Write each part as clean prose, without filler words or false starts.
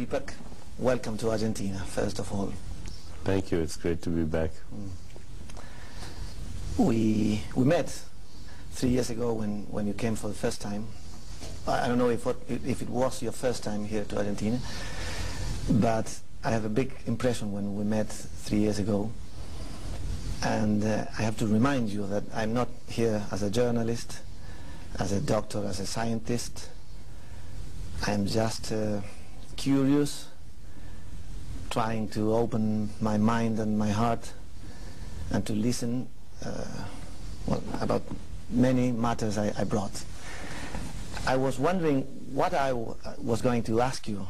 Deepak. Welcome to Argentina, first of all. Thank you. It's great to be back. We met 3 years ago when you came for the first time. I don't know if it was your first time here to Argentina, but I have a big impression when we met 3 years ago. And I have to remind you that I'm not here as a journalist, as a doctor, as a scientist. I'm just curious, trying to open my mind and my heart and to listen about many matters I brought. I was wondering what I was going to ask you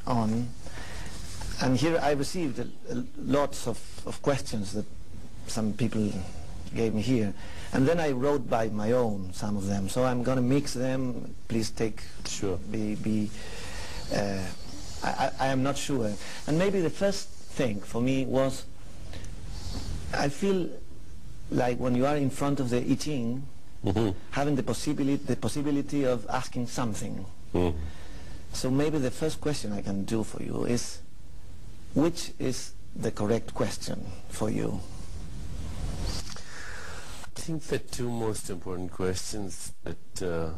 on, and here I received lots of questions that some people gave me here, and then I wrote by my own some of them, so I'm going to mix them. Please take, sure. I am not sure. And maybe the first thing for me was, I feel like when you are in front of the I Ching, having the possibility of asking something. So maybe the first question I can do for you is, which is the correct question for you? I think the two most important questions that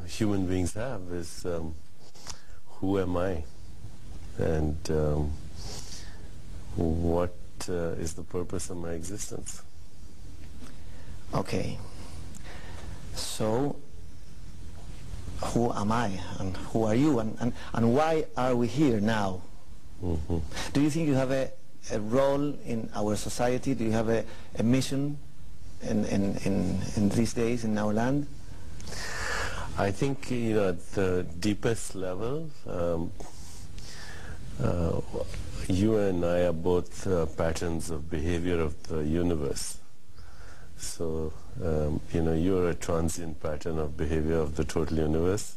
human beings have is, who am I? And what is the purpose of my existence? Okay. So, who am I and who are you and why are we here now? Do you think you have a role in our society? Do you have a mission in these days in our land? I think, at the deepest level, you and I are both patterns of behavior of the universe. So, you're a transient pattern of behavior of the total universe,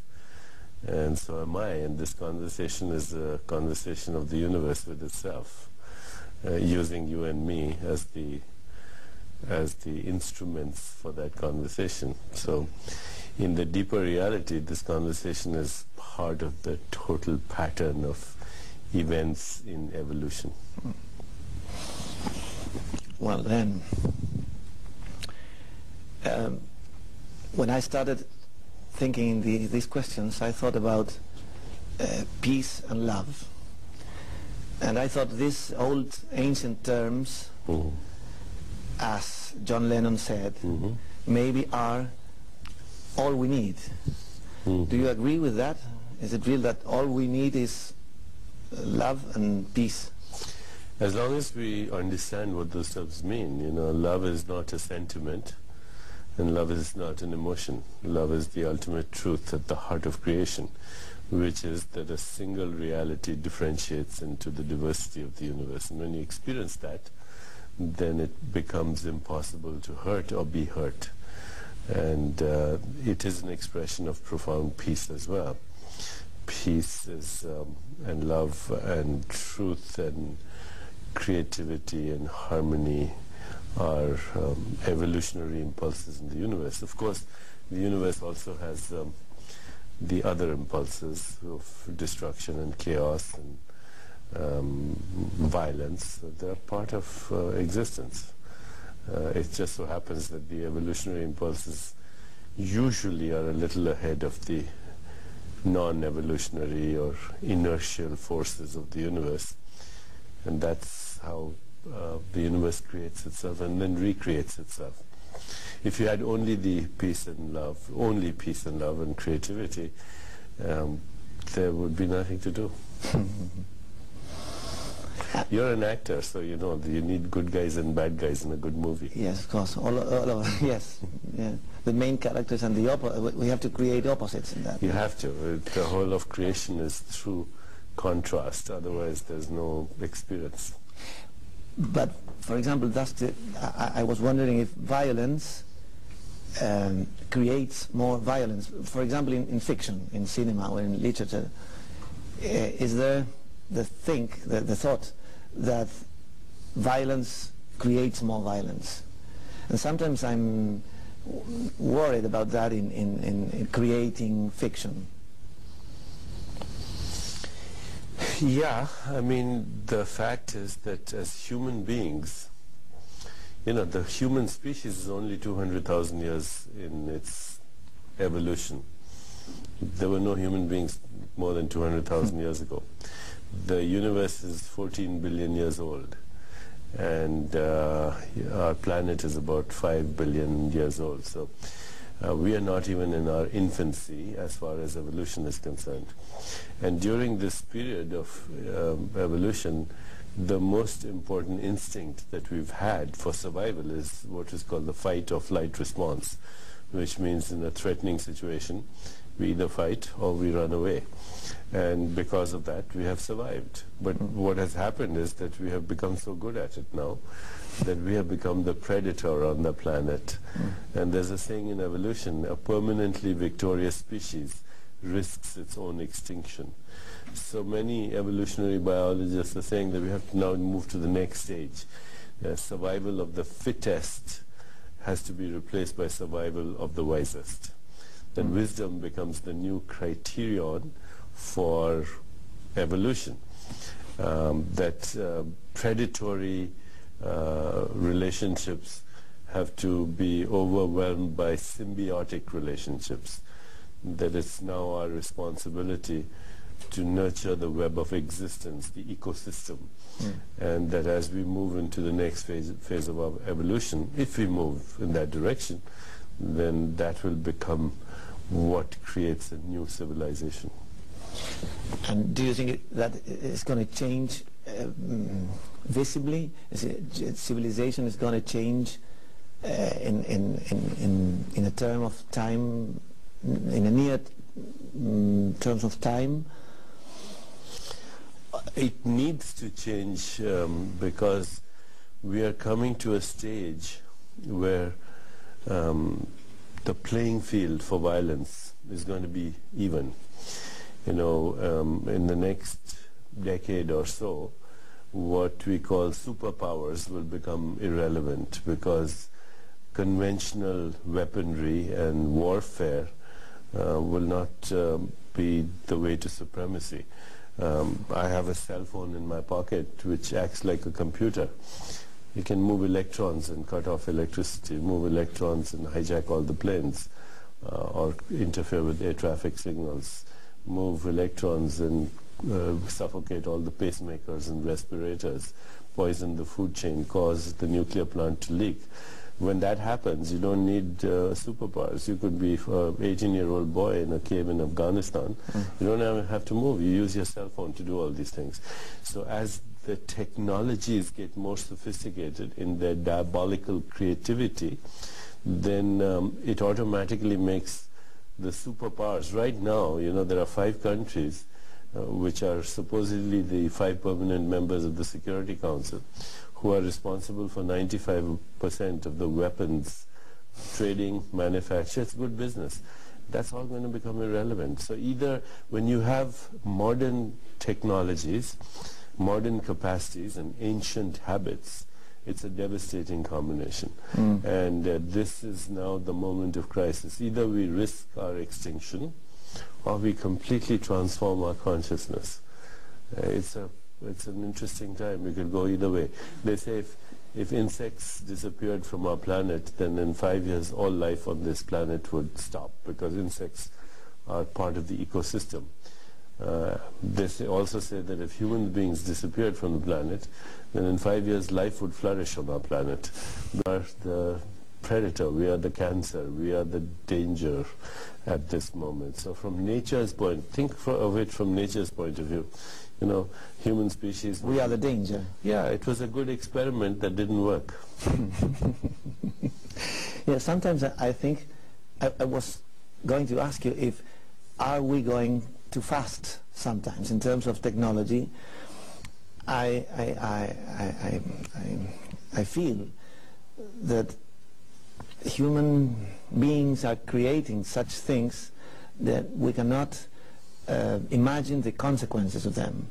and so am I. And this conversation is a conversation of the universe with itself, using you and me as the instruments for that conversation. So, in the deeper reality, this conversation is part of the total pattern of events in evolution. Well then, when I started thinking these questions, I thought about peace and love. And I thought these old ancient terms, as John Lennon said, maybe are all we need. Do you agree with that? Is it real that all we need is love and peace? As long as we understand what those terms mean, love is not a sentiment, and love is not an emotion. Love is the ultimate truth at the heart of creation, which is that a single reality differentiates into the diversity of the universe. And when you experience that, then it becomes impossible to hurt or be hurt. And it is an expression of profound peace as well. Peace is, and love and truth and creativity and harmony are evolutionary impulses in the universe. Of course, the universe also has the other impulses of destruction and chaos and violence. They're part of existence. It just so happens that the evolutionary impulses usually are a little ahead of the non-evolutionary or inertial forces of the universe. And that's how the universe creates itself and then recreates itself. If you had only the peace and love, only peace and love and creativity, there would be nothing to do. You're an actor, so you know you need good guys and bad guys in a good movie. Yes, of course. All of yes. Yeah. The main characters and we have to create opposites in that. You have to. The whole of creation is through contrast. Otherwise, there's no experience. But, for example, I was wondering if violence creates more violence. For example, in fiction, in cinema, or in literature, is there the thought that violence creates more violence? And sometimes I'm worried about that in creating fiction. Yeah, I mean, the fact is that as human beings, the human species is only 200,000 years in its evolution. There were no human beings more than 200,000 years ago. The universe is 14 billion years old, and our planet is about 5 billion years old. So we are not even in our infancy as far as evolution is concerned. And during this period of evolution, the most important instinct that we've had for survival is what is called the fight or flight response, which means in a threatening situation, we either fight or we run away. And because of that, we have survived. But what has happened is that we have become so good at it now that we have become the predator on the planet. And there's a saying in evolution, a permanently victorious species risks its own extinction. So many evolutionary biologists are saying that we have to now move to the next stage. Survival of the fittest has to be replaced by survival of the wisest. That wisdom becomes the new criterion for evolution. That predatory relationships have to be overwhelmed by symbiotic relationships. That it's now our responsibility to nurture the web of existence, the ecosystem. And that as we move into the next phase of our evolution, if we move in that direction, then that will become what creates a new civilization. And do you think that it's going to change visibly? Civilization is going to change in a term of time, in a near terms of time? It needs to change because we are coming to a stage where the playing field for violence is going to be even. In the next decade or so, what we call superpowers will become irrelevant because conventional weaponry and warfare will not be the way to supremacy. I have a cell phone in my pocket which acts like a computer. You can move electrons and cut off electricity, move electrons and hijack all the planes, or interfere with air traffic signals, move electrons and suffocate all the pacemakers and respirators, poison the food chain, cause the nuclear plant to leak. When that happens, you don't need superpowers. You could be an 18-year-old boy in a cave in Afghanistan. You don't have to move. You use your cell phone to do all these things. So as the technologies get more sophisticated in their diabolical creativity, then it automatically makes the superpowers. Right now, there are 5 countries which are supposedly the 5 permanent members of the Security Council, who are responsible for 95% of the weapons trading, manufacture. It's good business. That's all going to become irrelevant. So either when you have modern technologies, modern capacities, and ancient habits, it's a devastating combination. And this is now the moment of crisis. Either we risk our extinction or we completely transform our consciousness. It's an interesting time. We could go either way. They say if insects disappeared from our planet, then in 5 years all life on this planet would stop because insects are part of the ecosystem. They also say that if human beings disappeared from the planet, then in 5 years life would flourish on our planet. We are the predator, we are the cancer, we are the danger at this moment. So from nature's point, think of it from nature's point of view. Human species... We are the danger. Yeah, it was a good experiment that didn't work. Yeah, sometimes I think, I was going to ask you if, are we going too fast sometimes in terms of technology? I feel that human beings are creating such things that we cannot imagine the consequences of them.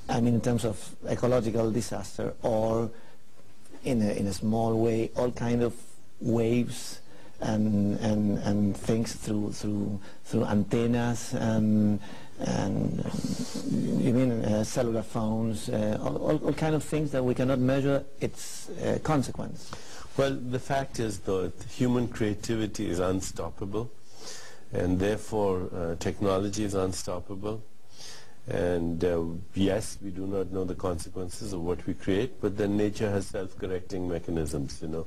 I mean, in terms of ecological disaster, or in a small way, all kind of waves and things through antennas and you mean cellular phones, all kind of things that we cannot measure its consequence. Well, the fact is, though, that human creativity is unstoppable, and therefore technology is unstoppable. And yes, we do not know the consequences of what we create, but then nature has self-correcting mechanisms, you know.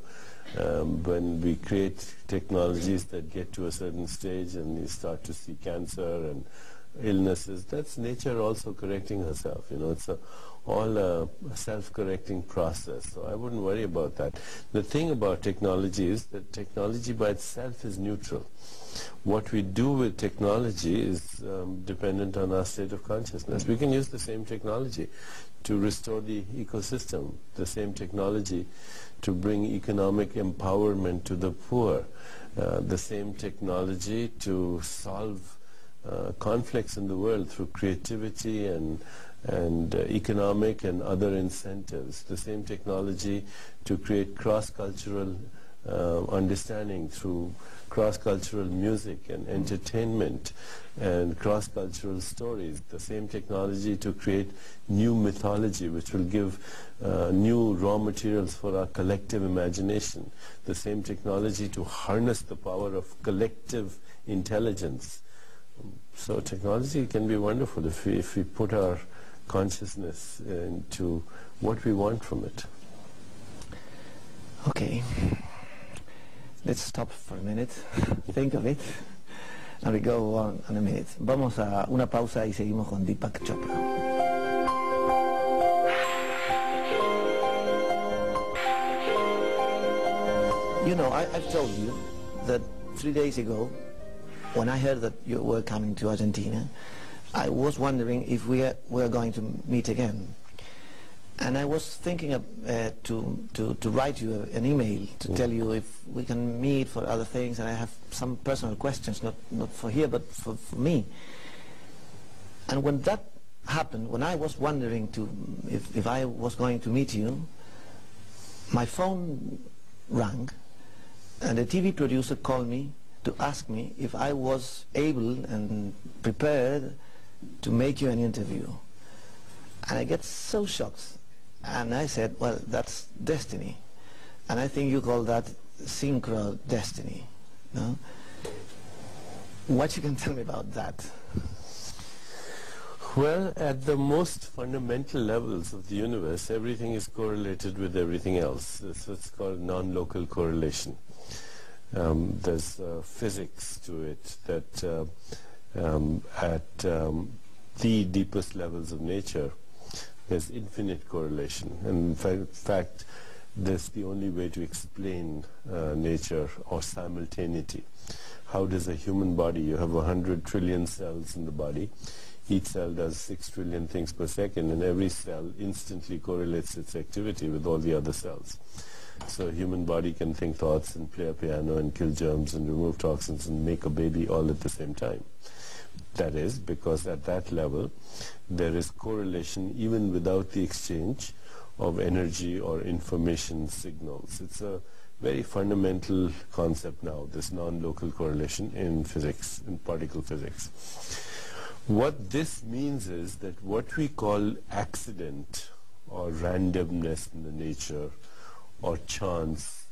When we create technologies that get to a certain stage and you start to see cancer and illnesses, that's nature also correcting herself, you know. It's all a self-correcting process, so I wouldn't worry about that. The thing about technology is that technology by itself is neutral. What we do with technology is dependent on our state of consciousness. We can use the same technology to restore the ecosystem, the same technology to bring economic empowerment to the poor, the same technology to solve conflicts in the world through creativity and economic and other incentives, the same technology to create cross-cultural understanding through cross-cultural music and entertainment and cross-cultural stories, the same technology to create new mythology which will give new raw materials for our collective imagination, the same technology to harness the power of collective intelligence. So technology can be wonderful if we put our consciousness into what we want from it. Okay. Let's stop for a minute, think of it, and we go on in a minute. Vamos a una pausa y seguimos con Deepak Chopra. You know, I've told you that 3 days ago, when I heard that you were coming to Argentina, I was wondering if we were going to meet again. And I was thinking of, to write you an email to tell you if we can meet for other things, and I have some personal questions, not for here, but for me. And when that happened, when I was wondering if I was going to meet you, my phone rang, and the TV producer called me to ask me if I was able and prepared to make you an interview. And I get so shocked. And I said, well, that's destiny. And I think you call that synchro destiny. No? What you can tell me about that? Well, at the most fundamental levels of the universe, everything is correlated with everything else. It's called non-local correlation. There's physics to it that at the deepest levels of nature, there's infinite correlation. And in fact, that's the only way to explain nature or simultaneity. How does a human body, you have 100 trillion cells in the body, each cell does 6 trillion things per second, and every cell instantly correlates its activity with all the other cells. So a human body can think thoughts and play a piano and kill germs and remove toxins and make a baby all at the same time. That is because at that level there is correlation even without the exchange of energy or information signals. It's a very fundamental concept now, this non-local correlation in physics, in particle physics. What this means is that what we call accident or randomness in the nature or chance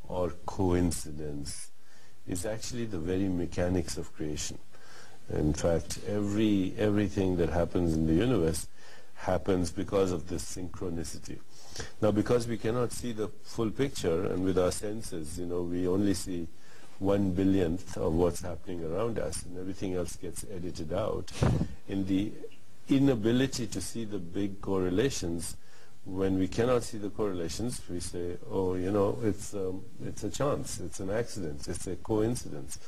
or coincidence is actually the very mechanics of creation. In fact, everything that happens in the universe happens because of this synchronicity. Now, because we cannot see the full picture, and with our senses, you know, we only see 1/1000th of what's happening around us, and everything else gets edited out. In the inability to see the big correlations, when we cannot see the correlations, we say, oh, you know, it's a chance, it's an accident, it's a coincidence.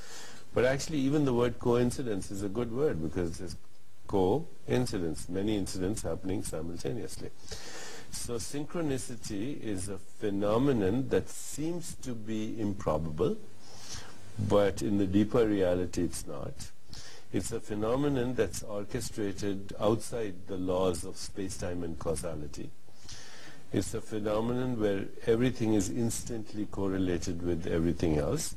But actually, even the word coincidence is a good word, because it's coincidence, many incidents happening simultaneously. So synchronicity is a phenomenon that seems to be improbable, but in the deeper reality it's not. It's a phenomenon that's orchestrated outside the laws of space-time and causality. It's a phenomenon where everything is instantly correlated with everything else.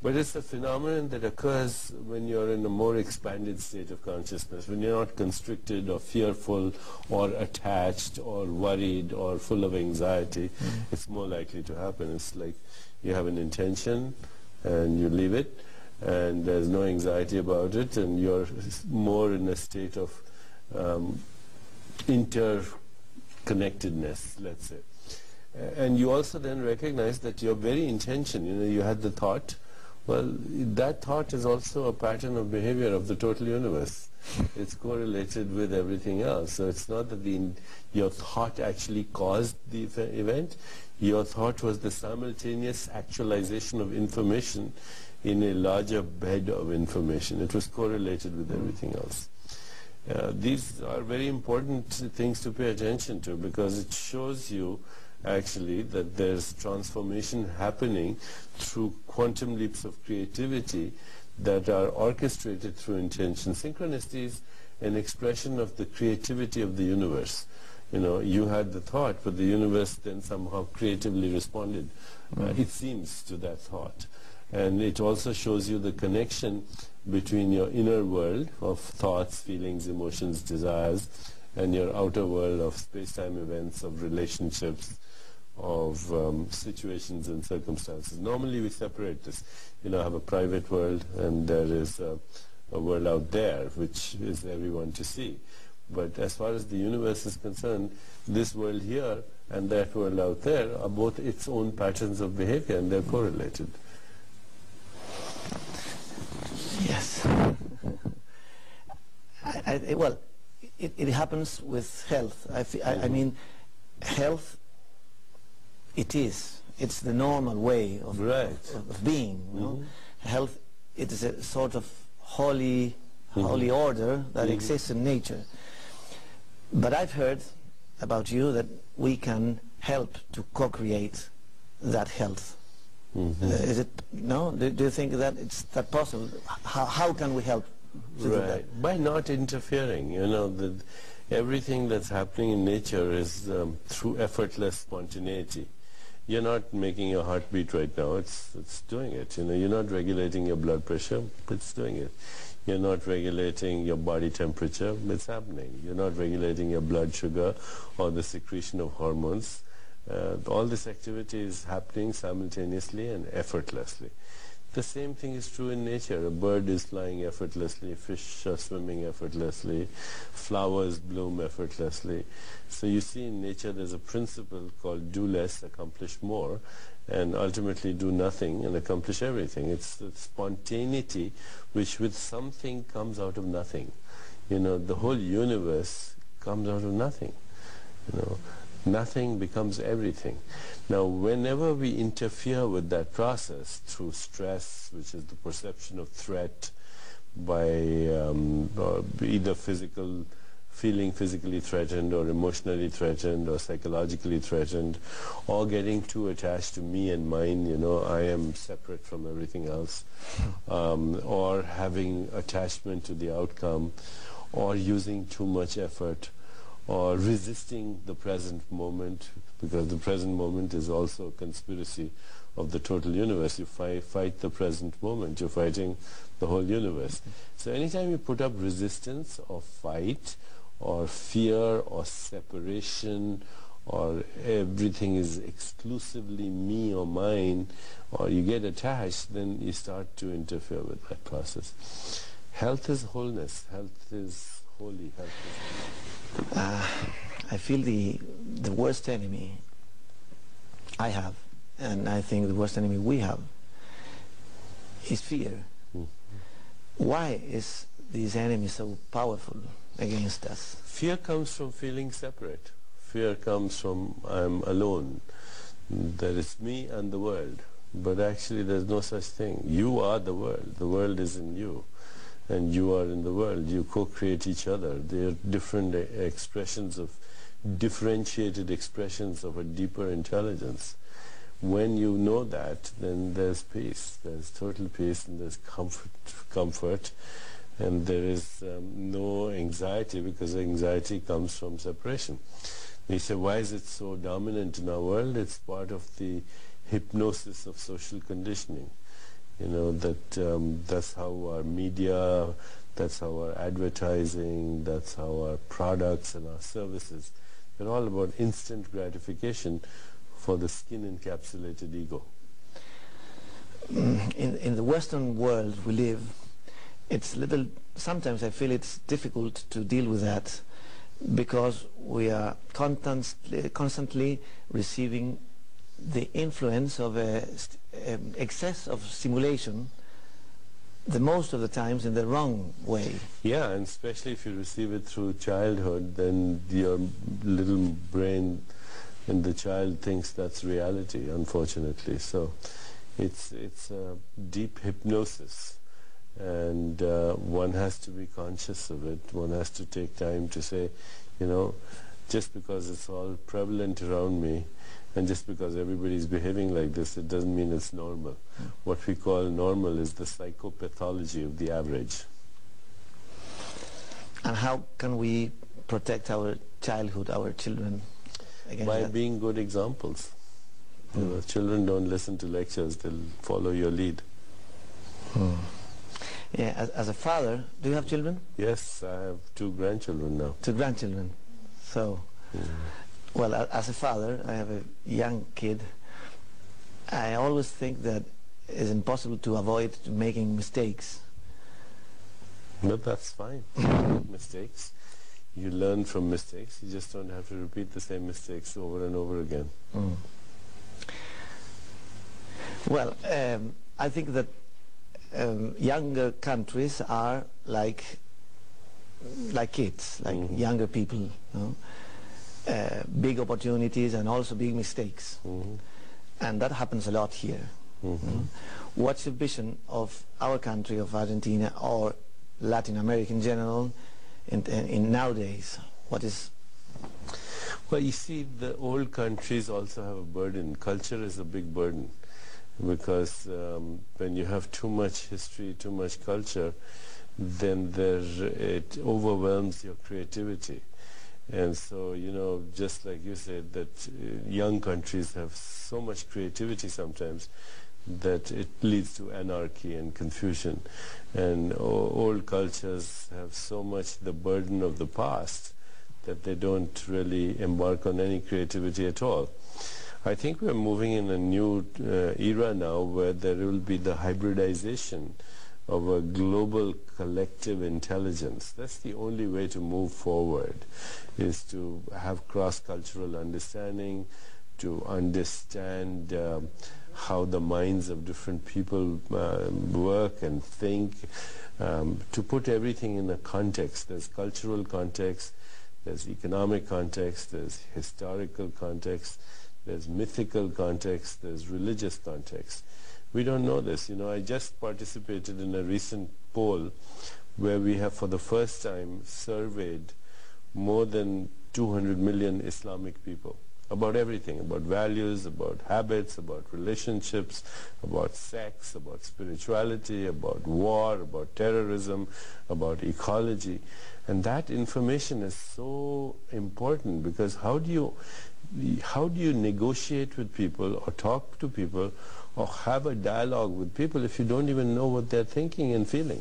But it's a phenomenon that occurs when you're in a more expanded state of consciousness, when you're not constricted or fearful or attached or worried or full of anxiety. It's more likely to happen. It's like you have an intention and you leave it, and there's no anxiety about it, and you're more in a state of interconnectedness, let's say. And you also then recognize that your very intention, you had the thought, well, that thought is also a pattern of behavior of the total universe. It's correlated with everything else. So it's not that your thought actually caused the event. Your thought was the simultaneous actualization of information in a larger bed of information. It was correlated with everything else. These are very important things to pay attention to, because it shows you actually that there's transformation happening through quantum leaps of creativity that are orchestrated through intention. Synchronicity is an expression of the creativity of the universe. You had the thought, but the universe then somehow creatively responded, it seems, to that thought. And it also shows you the connection between your inner world of thoughts, feelings, emotions, desires, and your outer world of space-time events, of relationships, of situations and circumstances. Normally we separate this. Have a private world, and there is a world out there which is everyone to see. But as far as the universe is concerned, this world here and that world out there are both its own patterns of behavior, and they're correlated. Yes. Well, it happens with health. I mean, health, it's the normal way of being. Health, it is a sort of holy order that exists in nature. But I've heard about you that we can help to co-create that health. Is it no? Do you think that it's that possible? How can we help to do that? By not interfering. Everything that's happening in nature is through effortless spontaneity. You're not making your heart beat right now. It's doing it. You're not regulating your blood pressure. It's doing it. You're not regulating your body temperature. It's happening. You're not regulating your blood sugar or the secretion of hormones. All this activity is happening simultaneously and effortlessly. The same thing is true in nature. A bird is flying effortlessly, fish are swimming effortlessly, flowers bloom effortlessly. So you see in nature there's a principle called do less, accomplish more, and ultimately do nothing and accomplish everything. It's the spontaneity which with something comes out of nothing. The whole universe comes out of nothing. Nothing becomes everything. Now, whenever we interfere with that process through stress, which is the perception of threat by either feeling physically threatened or emotionally threatened or psychologically threatened, or getting too attached to me and mine, I am separate from everything else, or having attachment to the outcome, or using too much effort, or resisting the present moment, because the present moment is also a conspiracy of the total universe. You fight the present moment, you're fighting the whole universe. So anytime you put up resistance or fight or fear or separation, or everything is exclusively me or mine, or you get attached, then you start to interfere with that process. Health is wholeness. Health is holy. Health is holy. I feel the worst enemy I have, and I think the worst enemy we have, is fear. Why is this enemy so powerful against us? Fear comes from feeling separate. Fear comes from I'm alone. There is me and the world. But actually there's no such thing. You are the world. The world is in you. And you are in the world. You co-create each other. They are different expressions of, differentiated expressions of a deeper intelligence. When you know that, then there's peace. There's total peace, and there's comfort, and there is no anxiety, because anxiety comes from separation. You say, why is it so dominant in our world? It's part of the hypnosis of social conditioning. You know, that's how our media, that's how our advertising, that's how our products and our services, they're all about instant gratification for the skin-encapsulated ego. In the Western world we live, it's little, sometimes I feel it's difficult to deal with that because we are constantly receiving the influence of excess of stimulation, the most of the times in the wrong way. Yeah, and especially if you receive it through childhood, then your little brain and the child thinks that's reality, unfortunately. So it's a deep hypnosis, and one has to be conscious of it. One has to take time to say, you know, just because it's all prevalent around me and just because everybody's behaving like this, it doesn't mean it's normal. What we call normal is the psychopathology of the average. And how can we protect our childhood, our children against By that? being good examples. You know, children don't listen to lectures, they'll follow your lead. Yeah, as a father, do you have children? Yes, I have 2 grandchildren now. 2 grandchildren. So, well, as a father, I have a young kid. I always think that it's impossible to avoid making mistakes. But that's fine. You make mistakes. You learn from mistakes. You just don't have to repeat the same mistakes over and over again. Well, I think that younger countries are like kids, like younger people. You know? Big opportunities and also big mistakes. And that happens a lot here. What's your vision of our country, of Argentina, or Latin America in general, in nowadays? What is... Well, you see, the old countries also have a burden. Culture is a big burden, because when you have too much history, too much culture, then it overwhelms your creativity. And so, you know, just like you said, that young countries have so much creativity sometimes that it leads to anarchy and confusion. And old cultures have so much the burden of the past that they don't really embark on any creativity at all. I think we're moving in a new era now where there will be the hybridization of a global collective intelligence. That's the only way to move forward, is to have cross-cultural understanding, to understand how the minds of different people work and think, to put everything in a context. There's cultural context, there's economic context, there's historical context, there's mythical context, there's religious context. We don't know this. You know, I just participated in a recent poll where we have for the first time surveyed more than 200 million Islamic people about everything, about values, about habits, about relationships, about sex, about spirituality, about war, about terrorism, about ecology. And that information is so important, because how do you negotiate with people or talk to people or have a dialogue with people if you don't even know what they're thinking and feeling?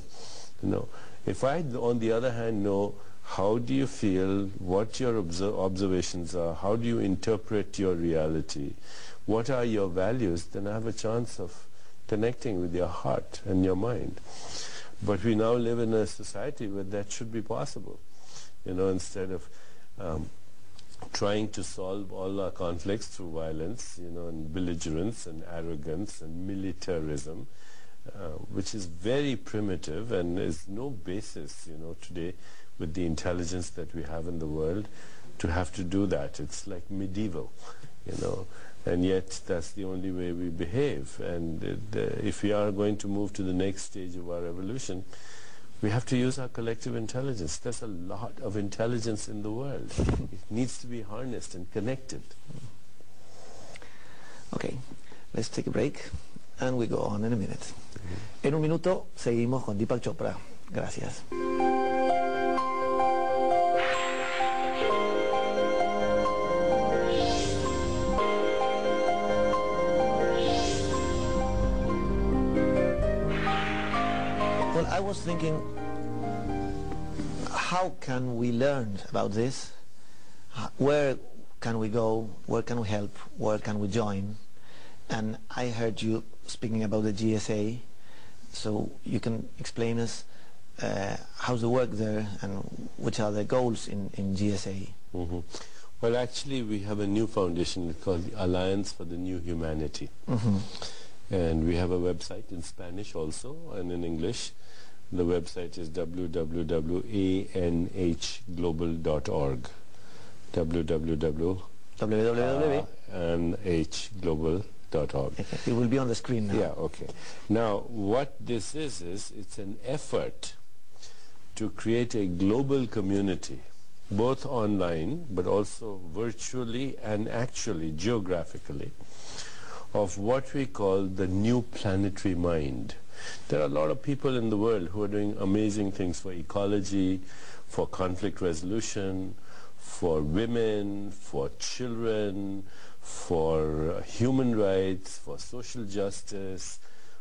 You know, if I, on the other hand, know how do you feel, what your observations are, how do you interpret your reality, what are your values, then I have a chance of connecting with your heart and your mind. But we now live in a society where that should be possible. You know, instead of trying to solve all our conflicts through violence, you know, and belligerence and arrogance and militarism, which is very primitive and is no basis, you know, today with the intelligence that we have in the world to have to do that. It's like medieval, you know, and yet that's the only way we behave. And if we are going to move to the next stage of our evolution, we have to use our collective intelligence. There's a lot of intelligence in the world. It needs to be harnessed and connected. Okay, let's take a break and we go on in a minute. En un minuto seguimos con Deepak Chopra. Gracias. I was thinking, how can we learn about this? Where can we go? Where can we help? Where can we join? And I heard you speaking about the GSA, so you can explain us how's the work there and which are the goals in GSA? Mm-hmm. Well, actually, we have a new foundation called the Alliance for the New Humanity. Mm-hmm. And we have a website in Spanish also and in English. The website is www.anhglobal.org. www.anhglobal.org. Okay. It will be on the screen now. Yeah, okay. Now, what this is it's an effort to create a global community, both online, but also virtually and actually geographically, of what we call the new planetary mind. There are a lot of people in the world who are doing amazing things for ecology, for conflict resolution, for women, for children, for human rights, for social justice,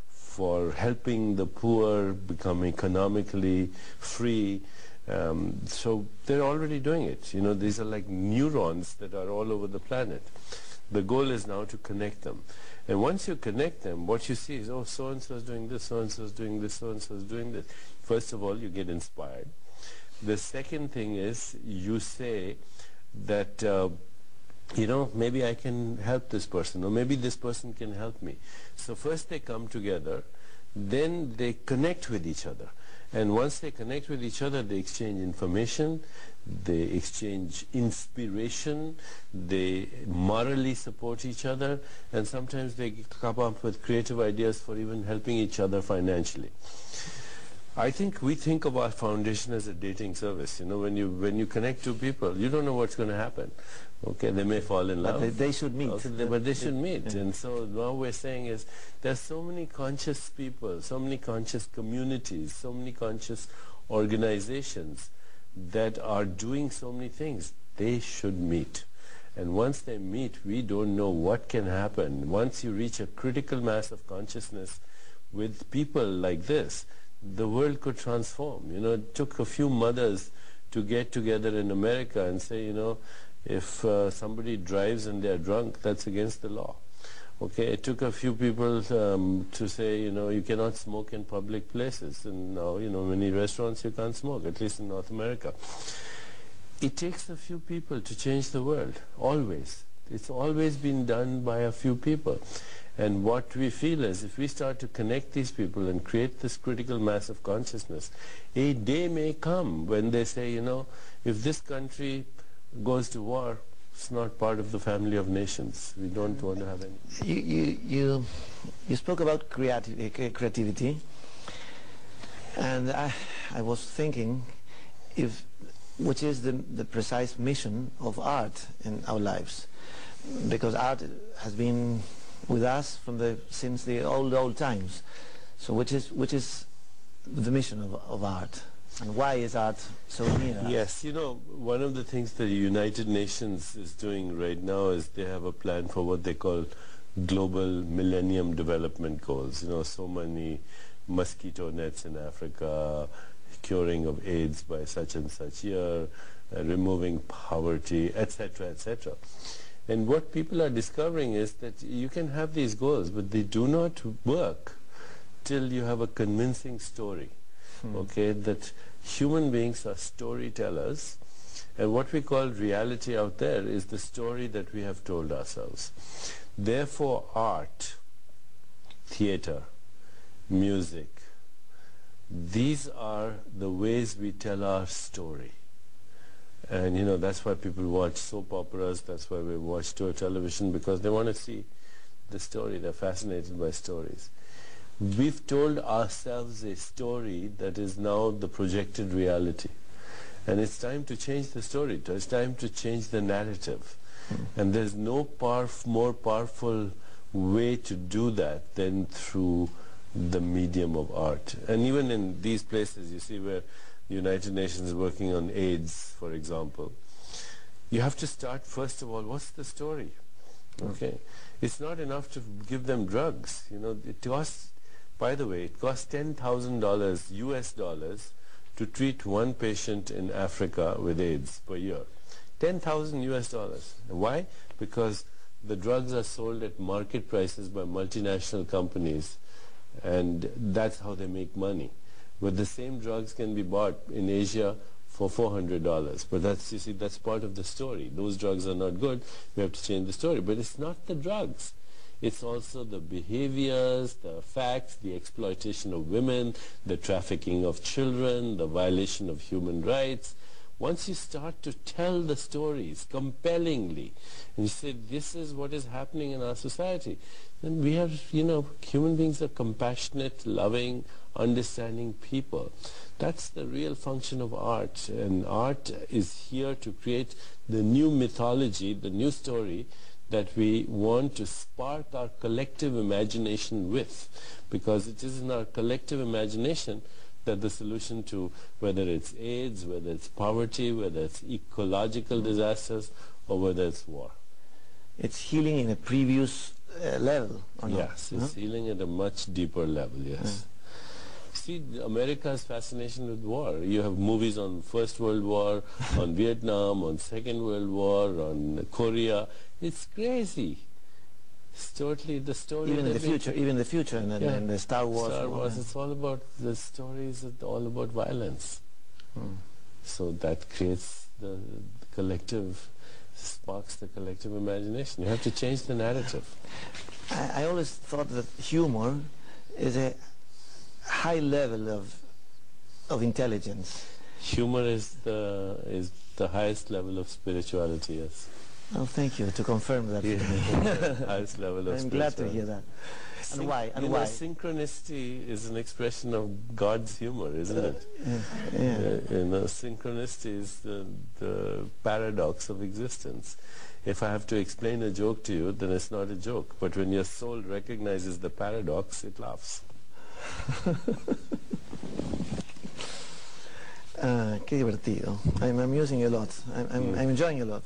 for helping the poor become economically free. So they're already doing it. You know, these are like neurons that are all over the planet. The goal is now to connect them. And once you connect them, what you see is, oh, so-and-so is doing this, so-and-so is doing this, so-and-so is doing this. First of all, you get inspired. The second thing is you say that, you know, maybe I can help this person, or maybe this person can help me. So first they come together, then they connect with each other. And once they connect with each other, they exchange information, they exchange inspiration, they morally support each other, and sometimes they come up with creative ideas for even helping each other financially. I think we think of our foundation as a dating service. You know, when you connect two people, you don't know what's going to happen. Okay, they may fall in love. But they should meet. Okay, but they should meet. Yeah. And so what we're saying is there's so many conscious people, so many conscious communities, so many conscious organizations that are doing so many things. They should meet. And once they meet, we don't know what can happen. Once you reach a critical mass of consciousness with people like this, the world could transform. You know, it took a few mothers to get together in America and say, you know, if somebody drives and they're drunk, that's against the law. Okay, it took a few people to say, you know, you cannot smoke in public places. And now, you know, many restaurants you can't smoke, at least in North America. It takes a few people to change the world, always. It's always been done by a few people. And what we feel is if we start to connect these people and create this critical mass of consciousness, a day may come when they say, you know, if this country goes to war, it's not part of the family of nations. We don't want to have any. You spoke about creativity, and I was thinking, which is the precise mission of art in our lives, because art has been with us since the old times. So which is the mission of art? And why is art so near us? Yes, you know, one of the things the United Nations is doing right now is they have a plan for what they call global Millennium Development Goals. You know, so many mosquito nets in Africa, curing of AIDS by such and such year, removing poverty, etc., etc. And what people are discovering is that you can have these goals, but they do not work till you have a convincing story. Okay, that human beings are storytellers, and what we call reality out there is the story that we have told ourselves. Therefore, art, theater, music, these are the ways we tell our story. And you know, that's why people watch soap operas, that's why we watch television, because they want to see the story. They're fascinated by stories. We've told ourselves a story that is now the projected reality. And it's time to change the story. It's time to change the narrative. And there's no more powerful way to do that than through the medium of art. And even in these places, you see where the United Nations is working on AIDS, for example, you have to start, first of all, what's the story? Okay. It's not enough to give them drugs. You know, to us, By the way, it costs $10,000 US dollars to treat one patient in Africa with AIDS per year. 10,000 US dollars. Why? Because the drugs are sold at market prices by multinational companies, and that's how they make money. But the same drugs can be bought in Asia for $400. But that's, you see, that's part of the story. Those drugs are not good. We have to change the story. But it's not the drugs. It's also the behaviors, the facts, the exploitation of women, the trafficking of children, the violation of human rights. Once you start to tell the stories compellingly, and you say, this is what is happening in our society, then we are, human beings are compassionate, loving, understanding people. That's the real function of art. And art is here to create the new mythology, the new story that we want to spark our collective imagination with. Because it is in our collective imagination that the solution to whether it's AIDS, whether it's poverty, whether it's ecological disasters, or whether it's war. It's healing in a previous level, or not? Yes, it's healing at a much deeper level, yes. See, America's fascination with war. You have movies on First World War, on Vietnam, on Second World War, on Korea. It's crazy. It's totally the story. Even in the future, and the Star Wars. Star Wars, it's all about, the stories are all about violence. So that creates the collective, sparks the collective imagination. You have to change the narrative. I always thought that humor is a high level of intelligence. Humor is the highest level of spirituality, yes. Oh, thank you to confirm that. Highest level of I'm glad to hear that. And why? And why? Synchronicity is an expression of God's humor, isn't it? Synchronicity is the paradox of existence. If I have to explain a joke to you, then it's not a joke. But when your soul recognizes the paradox, it laughs. Qué divertido. I'm using a lot. I'm enjoying a lot.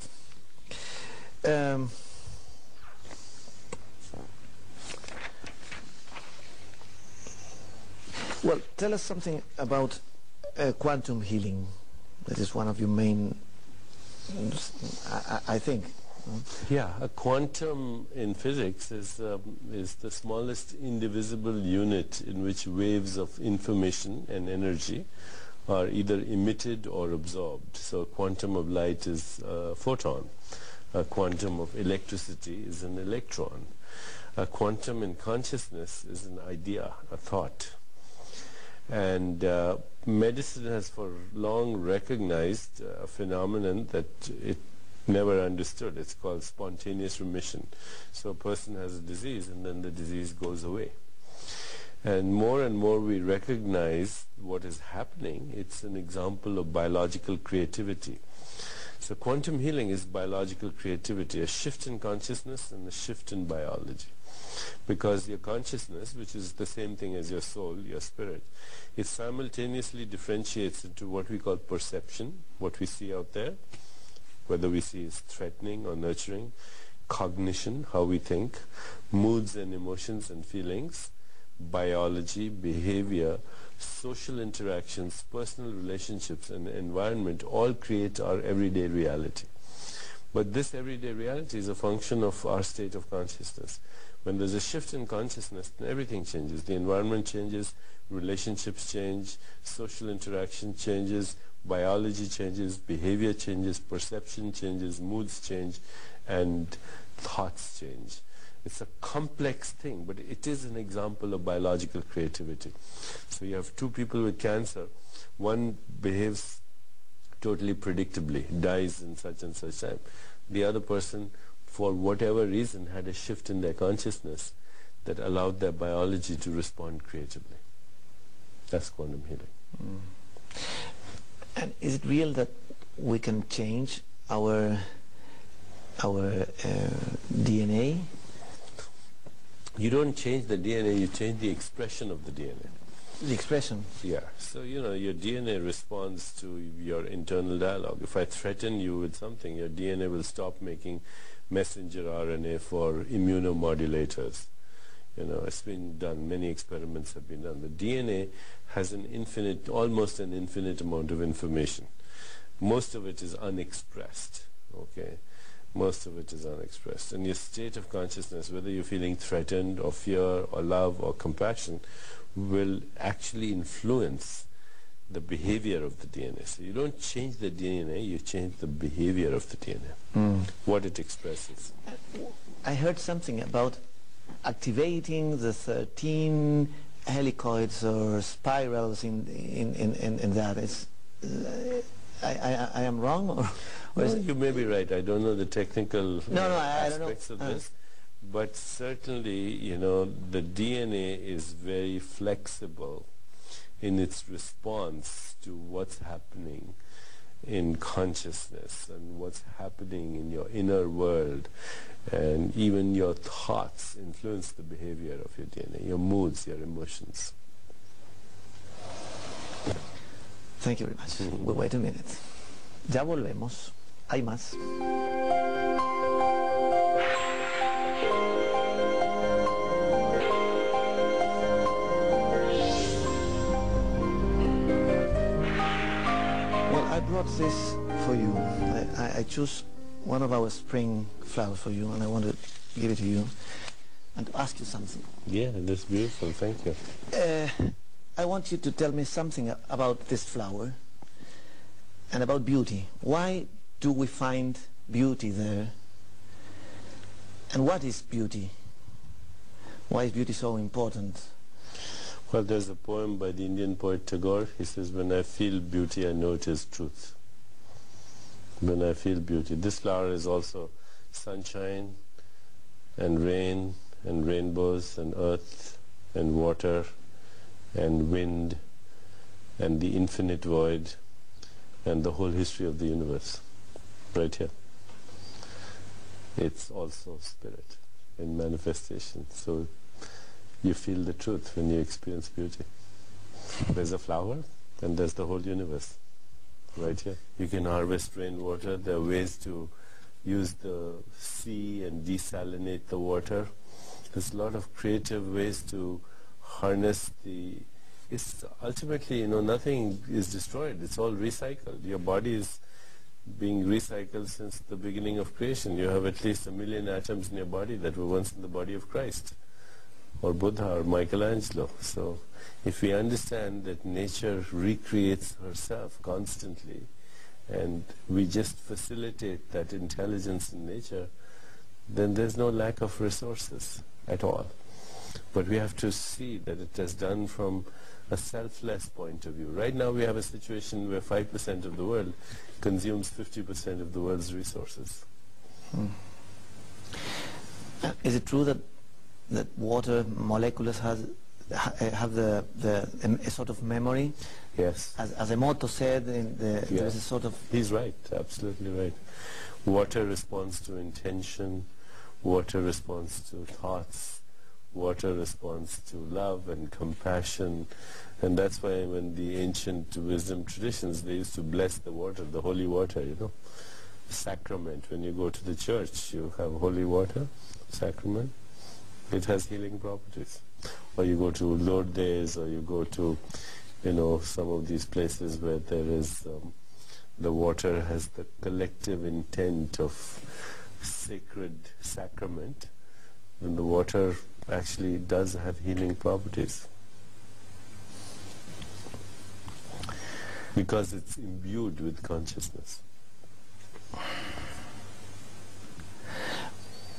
Well, tell us something about quantum healing. That is one of your main, I think. Yeah, a quantum in physics is the smallest indivisible unit in which waves of information and energy are either emitted or absorbed. So a quantum of light is a photon. A quantum of electricity is an electron. A quantum in consciousness is an idea, a thought. And medicine has for long recognized a phenomenon that it never understood. It's called spontaneous remission. So a person has a disease and then the disease goes away. And more we recognize what is happening. It's an example of biological creativity. So quantum healing is biological creativity, a shift in consciousness and a shift in biology. Because your consciousness, which is the same thing as your soul, your spirit, it simultaneously differentiates into what we call perception, what we see out there, whether we see is threatening or nurturing, cognition, how we think, moods and emotions and feelings, biology, behavior, social interactions, personal relationships, and environment all create our everyday reality. But this everyday reality is a function of our state of consciousness. When there's a shift in consciousness, then everything changes. The environment changes, relationships change, social interaction changes, biology changes, behavior changes, perception changes, moods change, and thoughts change. It's a complex thing, but it is an example of biological creativity. So you have two people with cancer. One behaves totally predictably, dies in such and such time. The other person, for whatever reason, had a shift in their consciousness that allowed their biology to respond creatively. That's quantum healing. And is it real that we can change our DNA? You don't change the DNA, you change the expression of the DNA. The expression? Yeah. So, your DNA responds to your internal dialogue. If I threaten you with something, your DNA will stop making messenger RNA for immunomodulators. You know, it's been done, many experiments have been done. The DNA has an infinite, almost an infinite amount of information. Most of it is unexpressed, okay? Most of it is unexpressed. And your state of consciousness, whether you're feeling threatened or fear or love or compassion, will actually influence the behavior of the DNA. So you don't change the DNA, you change the behavior of the DNA, what it expresses. I heard something about activating the 13 helicoids or spirals in that. It's, I am wrong, or well, you may be right. I don't know the technical aspects I don't know. of this, but certainly, you know, the DNA is very flexible in its response to what's happening in consciousness and what's happening in your inner world, and even your thoughts influence the behavior of your DNA, your moods, your emotions. Thank you very much. We'll wait a minute. Ya volvemos. Hay más. Well, I brought this for you. I choose one of our spring flowers for you, and I want to give it to you and to ask you something. Yeah, that's beautiful. Thank you. I want you to tell me something about this flower and about beauty. Why do we find beauty there? And what is beauty? Why is beauty so important? Well, there's a poem by the Indian poet Tagore. He says, when I feel beauty, I know it is truth. When I feel beauty. This flower is also sunshine and rain and rainbows and earth and water and wind and the infinite void and the whole history of the universe right here. It's also spirit in manifestation. So you feel the truth when you experience beauty. There's a flower and there's the whole universe right here. You can harvest rainwater. There are ways to use the sea and desalinate the water. There's a lot of creative ways to harness the... It's ultimately, you know, nothing is destroyed. It's all recycled. Your body is being recycled since the beginning of creation. You have at least 1 million atoms in your body that were once in the body of Christ or Buddha or Michelangelo. So if we understand that nature recreates herself constantly and we just facilitate that intelligence in nature, then there's no lack of resources at all. But we have to see that it is done from a selfless point of view. Right now we have a situation where 5% of the world consumes 50% of the world's resources. Is it true that water molecules have a sort of memory? Yes. As Emoto said, there is a sort of... He's right, absolutely right. Water responds to intention, water responds to thoughts, water responds to love and compassion, and that's why when the ancient wisdom traditions, they used to bless the water, the holy water, you know, sacrament. When you go to the church, you have holy water, sacrament. It has healing properties. Or you go to Lourdes, or you go to, you know, some of these places where there is, the water has the collective intent of sacred sacrament, and the water actually does have healing properties because it's imbued with consciousness.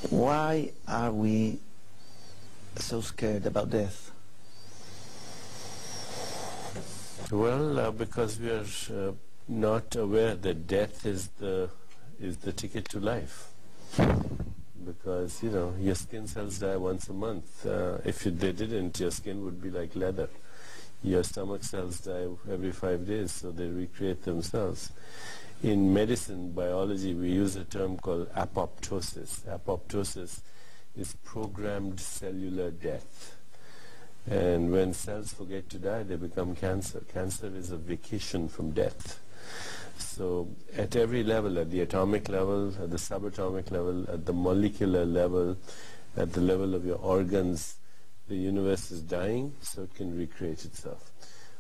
Why are we so scared about death? Well, because we are not aware that death is the ticket to life. Because, you know, your skin cells die once a month. If they didn't, your skin would be like leather. Your stomach cells die every 5 days, so they recreate themselves. In medicine, biology, we use a term called apoptosis. Apoptosis is programmed cellular death. And when cells forget to die, they become cancer. Cancer is a vacation from death. So at every level, at the atomic level, at the subatomic level, at the molecular level, at the level of your organs, The universe is dying, so it can recreate itself.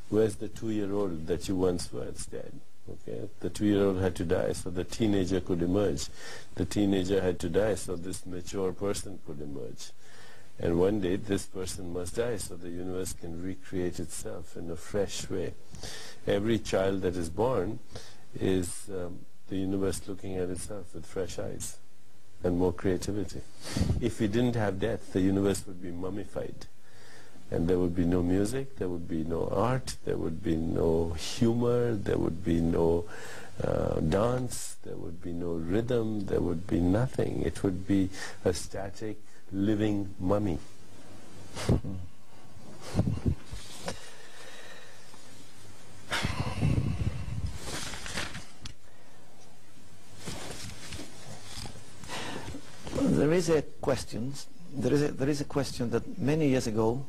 Where's the 2-year-old that you once were? It's dead. Okay? The 2-year-old had to die so the teenager could emerge. The teenager had to die so this mature person could emerge. And one day this person must die so the universe can recreate itself in a fresh way. Every child that is born is the universe looking at itself with fresh eyes and more creativity. If we didn't have death, the universe would be mummified. And there would be no music, there would be no art, there would be no humor, there would be no dance, there would be no rhythm, there would be nothing. It would be a static, living mummy. There is a question. There is a question that many years ago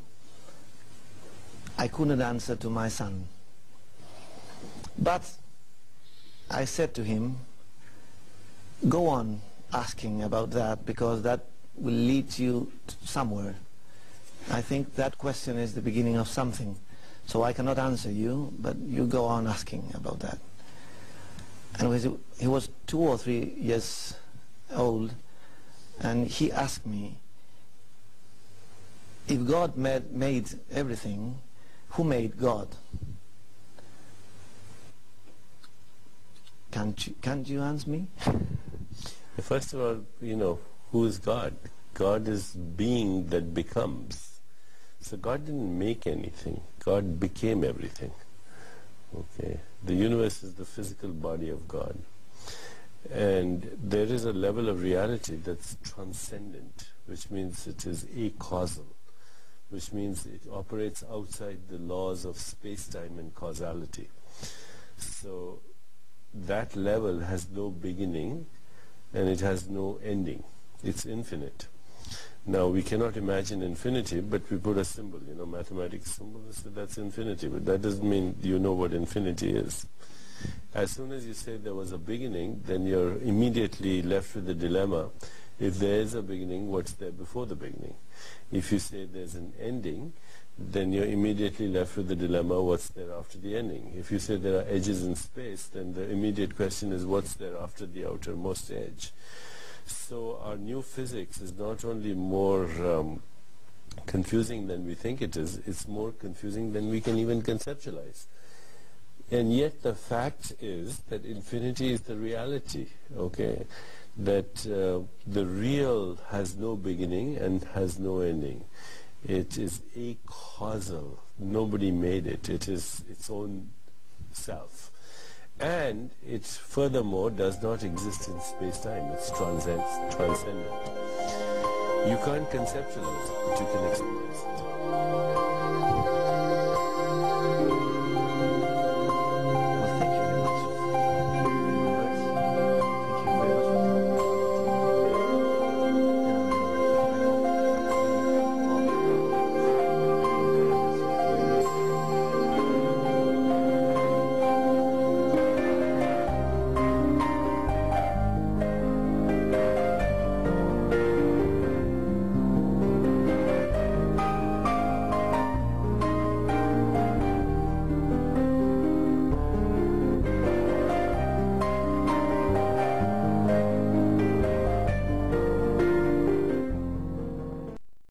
I couldn't answer to my son. But I said to him, go on asking about that because that will lead you somewhere. I think that question is the beginning of something. So I cannot answer you, but you go on asking about that. And he was 2 or 3 years old, and he asked me, if God made everything, who made God? Can't you answer me? First of all, who is God? God is being that becomes. So God didn't make anything. God became everything. Okay. The universe is the physical body of God. And there is a level of reality that's transcendent, which means it is acausal, which means it operates outside the laws of space-time and causality. So that level has no beginning and it has no ending. It's infinite. Now we cannot imagine infinity, but we put a symbol, mathematics symbol, so that's infinity, but that doesn't mean you know what infinity is. As soon as you say there was a beginning, then you're immediately left with the dilemma. If there is a beginning, what's there before the beginning? If you say there's an ending, then you're immediately left with the dilemma, what's there after the ending? If you say there are edges in space, then the immediate question is what's there after the outermost edge? So our new physics is not only more confusing than we think it is, it's more confusing than we can even conceptualize. And yet the fact is that infinity is the reality, okay? That the real has no beginning and has no ending. It is acausal. Nobody made it. It is its own self. And it furthermore does not exist in space-time. It's transcendent. You can't conceptualize it, but you can experience it.